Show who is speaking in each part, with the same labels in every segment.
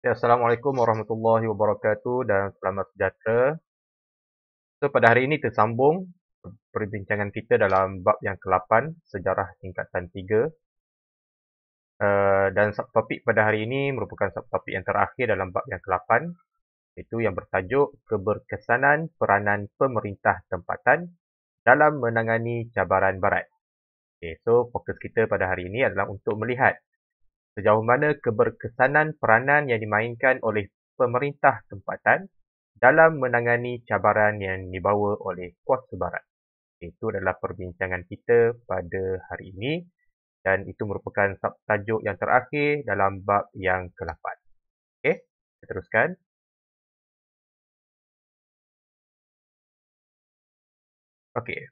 Speaker 1: Ya, Assalamualaikum warahmatullahi wabarakatuh dan selamat sejahtera. So, pada hari ini tersambung perbincangan kita dalam bab yang ke-8, Sejarah Tingkatan 3. Dan subtopik pada hari ini merupakan subtopik yang terakhir dalam bab yang ke-8, iaitu yang bertajuk Keberkesanan Peranan Pemerintah Tempatan dalam Menangani Cabaran Barat. Okay, so, fokus kita pada hari ini adalah untuk melihat sejauh mana keberkesanan peranan yang dimainkan oleh pemerintah tempatan dalam menangani cabaran yang dibawa oleh kuasa barat. Itu adalah perbincangan kita pada hari ini dan itu merupakan subtajuk yang terakhir dalam bab yang ke-8. Okey, kita teruskan. Okey.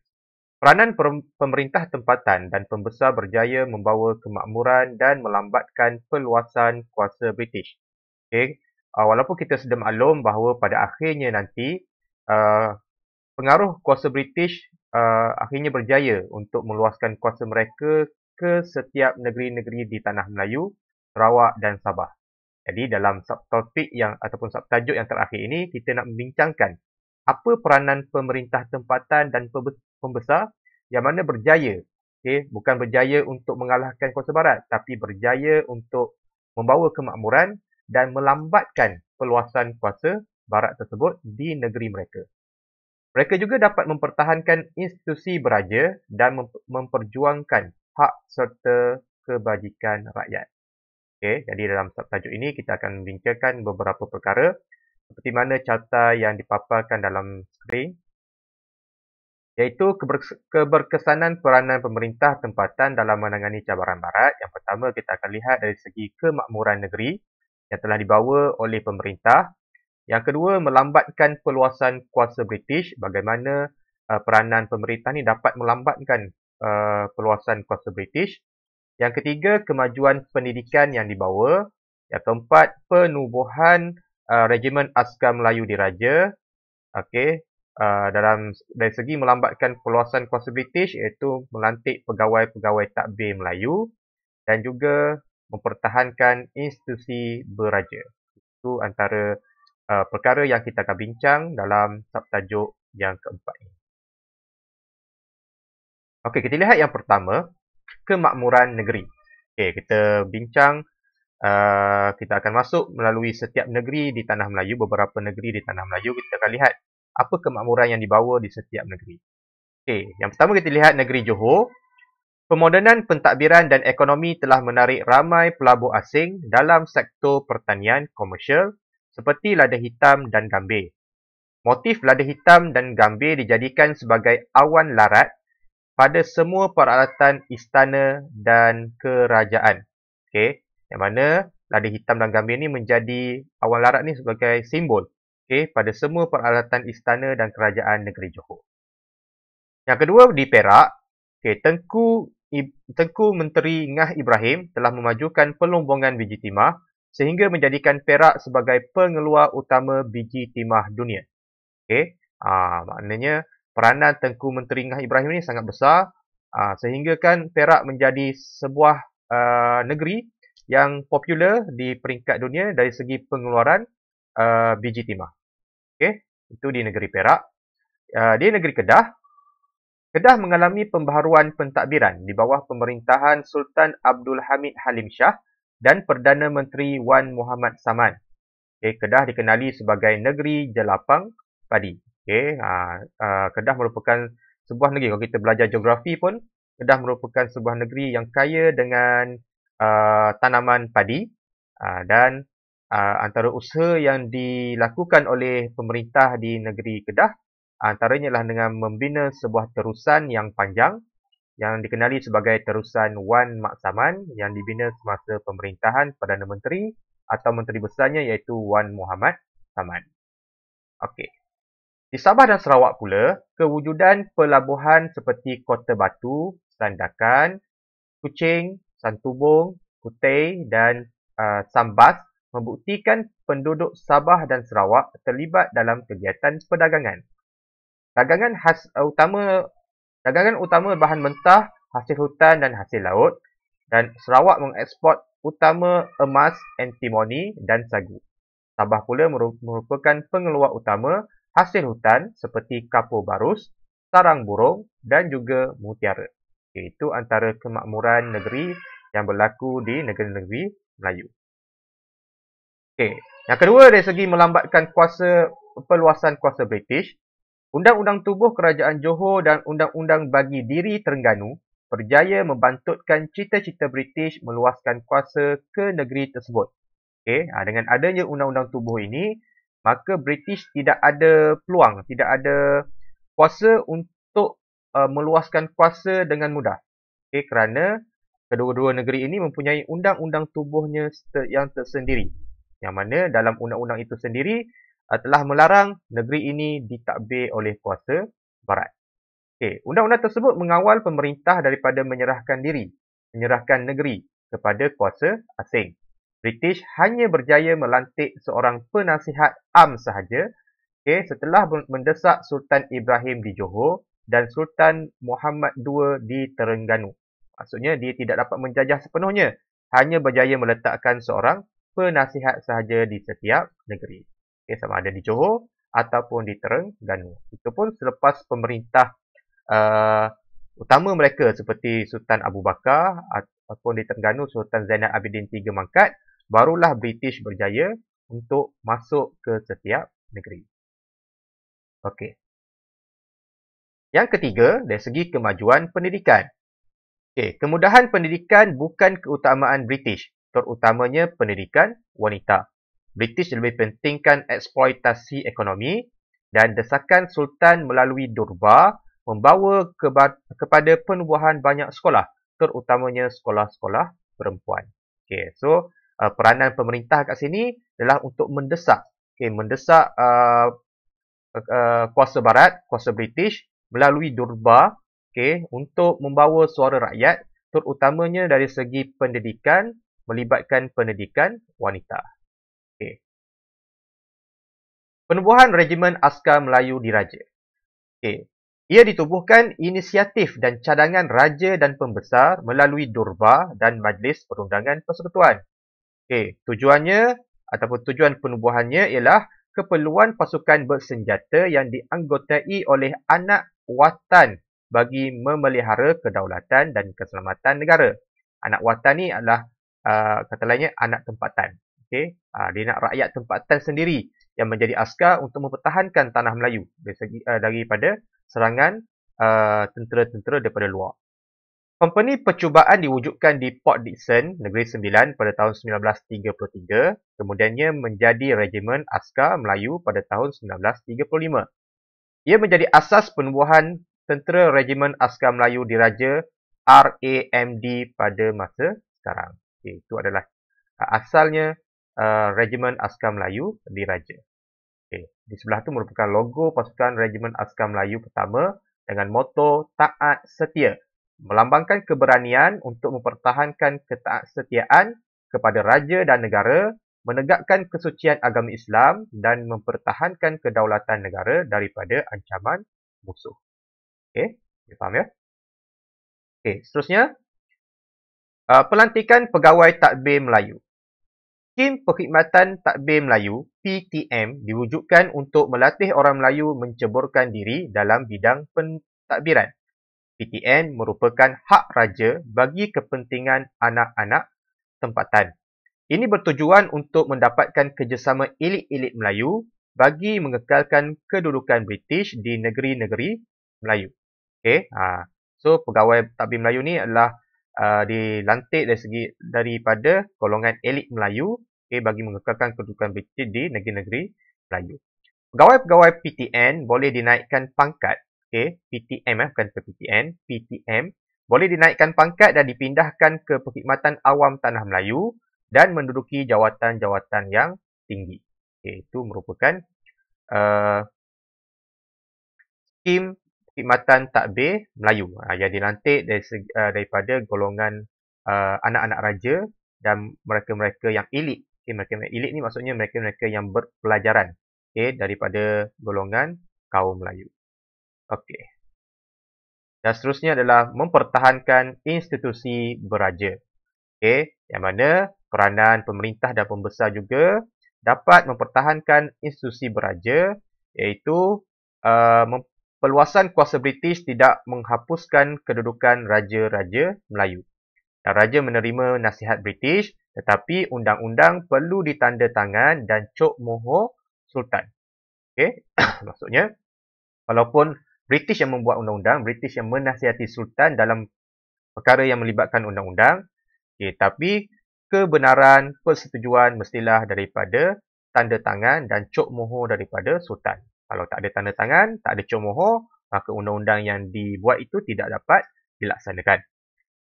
Speaker 1: Peranan pemerintah tempatan dan pembesar berjaya membawa kemakmuran dan melambatkan perluasan kuasa British. Okey, walaupun kita sudah maklum bahawa pada akhirnya nanti pengaruh kuasa British akhirnya berjaya untuk meluaskan kuasa mereka ke setiap negeri-negeri di Tanah Melayu, Sarawak dan Sabah. Jadi dalam subtopik yang ataupun subtajuk yang terakhir ini, kita nak membincangkan apa peranan pemerintah tempatan dan pembesar yang mana berjaya, bukan berjaya untuk mengalahkan kuasa barat, tapi berjaya untuk membawa kemakmuran dan melambatkan perluasan kuasa barat tersebut di negeri mereka. Mereka juga dapat mempertahankan institusi beraja dan memperjuangkan hak serta kebajikan rakyat. Okey, jadi dalam subtajuk ini kita akan membincangkan beberapa perkara seperti mana carta yang dipaparkan dalam skrin, iaitu keberkesanan peranan pemerintah tempatan dalam menangani cabaran barat. Yang pertama, kita akan lihat dari segi kemakmuran negeri yang telah dibawa oleh pemerintah. Yang kedua, melambatkan perluasan kuasa British. Bagaimana peranan pemerintah ni dapat melambatkan perluasan kuasa British. Yang ketiga, kemajuan pendidikan yang dibawa. Yang keempat, penubuhan Regimen Askar Melayu Diraja. Okey, dari segi melambatkan perluasan kuasa British, iaitu melantik pegawai-pegawai takbir Melayu dan juga mempertahankan institusi beraja. Itu antara perkara yang kita akan bincang dalam subtajuk yang keempat ini. Okey, kita lihat yang pertama, kemakmuran negeri. Okey, kita bincang, kita akan masuk melalui setiap negeri di Tanah Melayu, beberapa negeri di Tanah Melayu. Kita akan lihat apa kemakmuran yang dibawa di setiap negeri. Okey, yang pertama kita lihat negeri Johor. Pemodenan pentadbiran dan ekonomi telah menarik ramai pelabur asing dalam sektor pertanian komersial seperti lada hitam dan gambir. Motif lada hitam dan gambir dijadikan sebagai awan larat pada semua peralatan istana dan kerajaan. Okey, yang mana lada hitam dan gambir ni menjadi awan larat ni sebagai simbol pada semua peralatan istana dan kerajaan negeri Johor. Yang kedua di Perak, Tengku Menteri Ngah Ibrahim telah memajukan pelombongan biji timah sehingga menjadikan Perak sebagai pengeluar utama biji timah dunia. Maknanya peranan Tengku Menteri Ngah Ibrahim ini sangat besar sehingga kan Perak menjadi sebuah negeri yang popular di peringkat dunia dari segi pengeluaran biji timah. Itu di negeri Perak. Di negeri Kedah, Kedah mengalami pembaharuan pentadbiran di bawah pemerintahan Sultan Abdul Hamid Halim Shah dan Perdana Menteri Wan Muhammad Saman. Kedah dikenali sebagai negeri jelapang padi. Kedah merupakan sebuah negeri, kalau kita belajar geografi pun, Kedah merupakan sebuah negeri yang kaya dengan tanaman padi dan antara usaha yang dilakukan oleh pemerintah di negeri Kedah antaranya adalah dengan membina sebuah terusan yang panjang yang dikenali sebagai terusan Wan Mak Saman yang dibina semasa pemerintahan Perdana Menteri atau Menteri Besarnya iaitu Wan Muhammad Saman. Okey. Di Sabah dan Sarawak pula, kewujudan pelabuhan seperti Kota Batu, Sandakan, Kuching, Santubong, Kutai dan Sambas membuktikan penduduk Sabah dan Sarawak terlibat dalam kegiatan perdagangan. Dagangan utama bahan mentah, hasil hutan dan hasil laut, dan Sarawak mengeksport utama emas, antimoni dan sagu. Sabah pula merupakan pengeluar utama hasil hutan seperti kapur barus, sarang burung dan juga mutiara. Itu antara kemakmuran negeri yang berlaku di negeri-negeri Melayu. Yang kedua dari segi melambatkan perluasan kuasa British, Undang-Undang Tubuh Kerajaan Johor dan Undang-Undang Bagi Diri Terengganu berjaya membantutkan cita-cita British meluaskan kuasa ke negeri tersebut. Dengan adanya Undang-Undang Tubuh ini, maka British tidak ada peluang, tidak ada kuasa untuk meluaskan kuasa dengan mudah. Kerana kedua-dua negeri ini mempunyai undang-undang tubuhnya yang tersendiri. Yang mana dalam undang-undang itu sendiri telah melarang negeri ini ditadbir oleh kuasa barat. Undang-undang tersebut mengawal pemerintah daripada menyerahkan negeri kepada kuasa asing. British hanya berjaya melantik seorang penasihat am sahaja setelah mendesak Sultan Ibrahim di Johor dan Sultan Muhammad II di Terengganu. Maksudnya dia tidak dapat menjajah sepenuhnya, hanya berjaya meletakkan seorang penasihat sahaja di setiap negeri. Sama ada di Johor ataupun di Terengganu. Itu pun selepas pemerintah utama mereka seperti Sultan Abu Bakar ataupun di Terengganu Sultan Zainal Abidin III mangkat, barulah British berjaya untuk masuk ke setiap negeri. Yang ketiga, dari segi kemajuan pendidikan. Kemudahan pendidikan bukan keutamaan British, terutamanya pendidikan wanita. British lebih pentingkan eksploitasi ekonomi dan desakan Sultan melalui Durbar membawa kepada penubuhan banyak sekolah, terutamanya sekolah-sekolah perempuan. Peranan pemerintah kat sini adalah untuk mendesak kuasa barat, kuasa British melalui Durbar untuk membawa suara rakyat, terutamanya dari segi pendidikan, melibatkan pendidikan wanita. Penubuhan Regimen Askar Melayu Diraja. Ia ditubuhkan inisiatif dan cadangan raja dan pembesar melalui Durbar dan Majlis Perundangan Persekutuan. Tujuannya ataupun tujuan penubuhannya ialah keperluan pasukan bersenjata yang dianggotai oleh anak watan bagi memelihara kedaulatan dan keselamatan negara. Anak watan ni adalah kata lainnya anak tempatan. Dia nak rakyat tempatan sendiri yang menjadi askar untuk mempertahankan tanah Melayu daripada serangan tentera-tentera daripada luar. Kompeni percubaan diwujudkan di Port Dickson, Negeri Sembilan pada tahun 1933, kemudiannya menjadi Regimen Askar Melayu pada tahun 1935. Ia menjadi asas penubuhan Tentera Regimen Askar Melayu Diraja RAMD pada masa sekarang. Itu adalah asalnya Regimen Askar Melayu Diraja. Di sebelah itu merupakan logo pasukan Regimen Askar Melayu pertama dengan moto Taat Setia, melambangkan keberanian untuk mempertahankan ketaatsetiaan kepada raja dan negara, menegakkan kesucian agama Islam dan mempertahankan kedaulatan negara daripada ancaman musuh. Faham ya? Seterusnya, pelantikan Pegawai Tadbir Melayu. Skim Perkhidmatan Tadbir Melayu (PTM) diwujudkan untuk melatih orang Melayu menceburkan diri dalam bidang pentadbiran. PTN merupakan hak raja bagi kepentingan anak-anak tempatan. Ini bertujuan untuk mendapatkan kerjasama elit-elit Melayu bagi mengekalkan kedudukan British di negeri-negeri Melayu. So pegawai tadbir Melayu ni adalah dilantik daripada golongan elit Melayu bagi mengekalkan kedudukan British di negeri-negeri Melayu. Pegawai-pegawai PTN boleh dinaikkan pangkat. PTM bukan PTN, PTM boleh dinaikkan pangkat dan dipindahkan ke Perkhidmatan Awam Tanah Melayu dan menduduki jawatan-jawatan yang tinggi. Itu merupakan skim Perkhidmatan Tadbir Melayu yang dilantik daripada golongan anak-anak raja dan mereka-mereka yang elit. Mereka-mereka elit ni maksudnya mereka-mereka yang berpelajaran daripada golongan kaum Melayu. Dan seterusnya adalah mempertahankan institusi beraja. Yang mana peranan pemerintah dan pembesar juga dapat mempertahankan institusi beraja, iaitu perluasan kuasa British tidak menghapuskan kedudukan Raja-Raja Melayu. Dan Raja menerima nasihat British, tetapi undang-undang perlu ditandatangan dan cop mohor Sultan. Maksudnya, walaupun British yang membuat undang-undang, British yang menasihati Sultan dalam perkara yang melibatkan undang-undang, tapi kebenaran persetujuan mestilah daripada tanda tangan dan cop mohor daripada Sultan. Kalau tak ada tanda tangan, tak ada cop mohor, maka undang-undang yang dibuat itu tidak dapat dilaksanakan.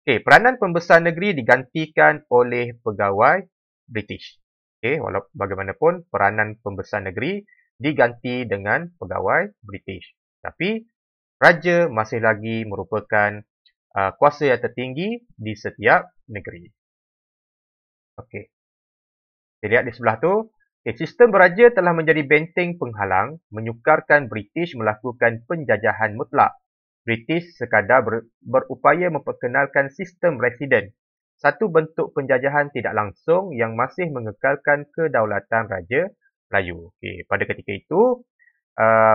Speaker 1: Peranan pembesar negeri digantikan oleh pegawai British. Walaupun bagaimanapun, peranan pembesar negeri diganti dengan pegawai British. Tapi, Raja masih lagi merupakan kuasa yang tertinggi di setiap negeri. Okey. Kita lihat di sebelah tu. Sistem beraja telah menjadi benteng penghalang menyukarkan British melakukan penjajahan mutlak. British sekadar berupaya memperkenalkan sistem residen, satu bentuk penjajahan tidak langsung yang masih mengekalkan kedaulatan Raja Melayu. Pada ketika itu,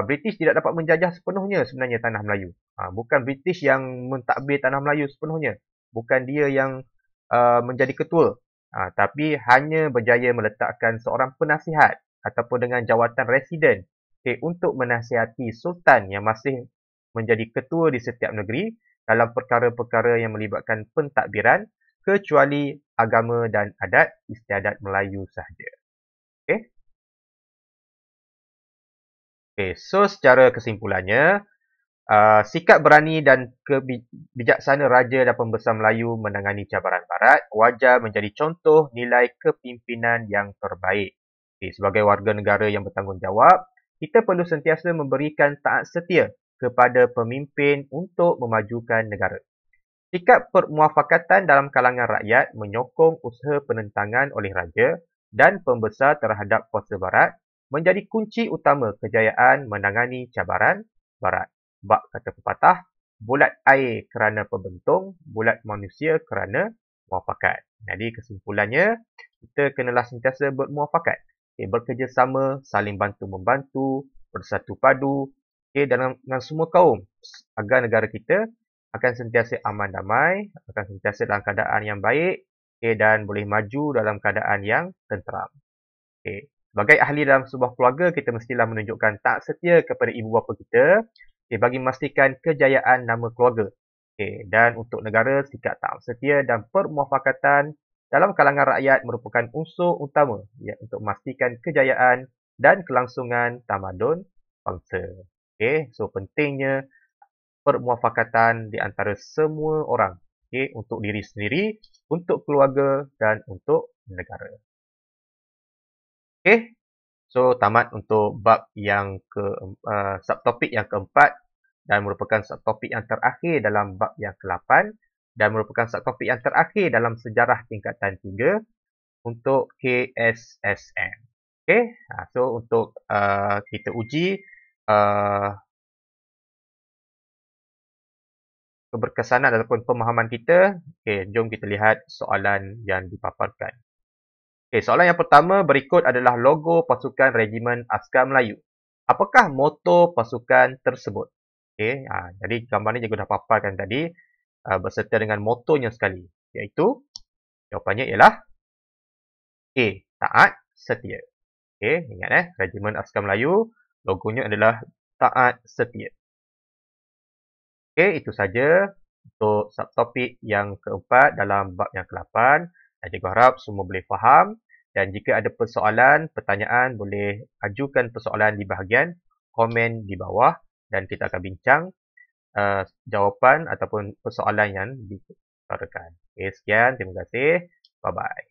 Speaker 1: British tidak dapat menjajah sepenuhnya sebenarnya tanah Melayu. Bukan British yang mentadbir tanah Melayu sepenuhnya. Bukan dia yang menjadi ketua. Tapi hanya berjaya meletakkan seorang penasihat ataupun dengan jawatan residen untuk menasihati Sultan yang masih menjadi ketua di setiap negeri dalam perkara-perkara yang melibatkan pentadbiran kecuali agama dan adat istiadat Melayu sahaja. So secara kesimpulannya, sikap berani dan bijaksana Raja dan Pembesar Melayu menangani cabaran Barat wajar menjadi contoh nilai kepimpinan yang terbaik. Sebagai warga negara yang bertanggungjawab, kita perlu sentiasa memberikan taat setia kepada pemimpin untuk memajukan negara. Sikap permuafakatan dalam kalangan rakyat menyokong usaha penentangan oleh Raja dan Pembesar terhadap kuasa Barat menjadi kunci utama kejayaan menangani cabaran Barat. Bab kata pepatah, bulat air kerana pembentung, bulat manusia kerana muafakat. Jadi kesimpulannya, kita kenalah sentiasa bermuafakat. Bekerjasama, saling bantu-membantu, bersatu padu dengan semua kaum agar negara kita akan sentiasa aman damai, akan sentiasa dalam keadaan yang baik dan boleh maju dalam keadaan yang tenteram. Sebagai ahli dalam sebuah keluarga, kita mestilah menunjukkan taat setia kepada ibu bapa kita bagi memastikan kejayaan nama keluarga. Dan untuk negara, sikap taat setia dan permuafakatan dalam kalangan rakyat merupakan unsur utama untuk memastikan kejayaan dan kelangsungan tamadun bangsa. So pentingnya permuafakatan di antara semua orang untuk diri sendiri, untuk keluarga dan untuk negara. So tamat untuk bab yang subtopik yang keempat dan merupakan subtopik yang terakhir dalam bab yang ke-8 dan merupakan subtopik yang terakhir dalam sejarah tingkatan 3 untuk KSSM. So untuk kita uji keberkesanan ataupun pemahaman kita, jom kita lihat soalan yang dipaparkan. Soalan yang pertama berikut adalah logo pasukan Regimen Askar Melayu. Apakah moto pasukan tersebut? Jadi gambar ni juga dah paparkan tadi berserta dengan motonya sekali. Iaitu, jawapannya ialah A. Taat Setia. Ingat Regimen Askar Melayu, logonya adalah Taat Setia. Itu saja untuk subtopik yang keempat dalam bab yang ke-8. Dan cikgu harap semua boleh faham. Dan jika ada persoalan, pertanyaan, boleh ajukan persoalan di bahagian komen di bawah. Dan kita akan bincang jawapan ataupun persoalan yang diutarakan. Sekian. Terima kasih. Bye-bye.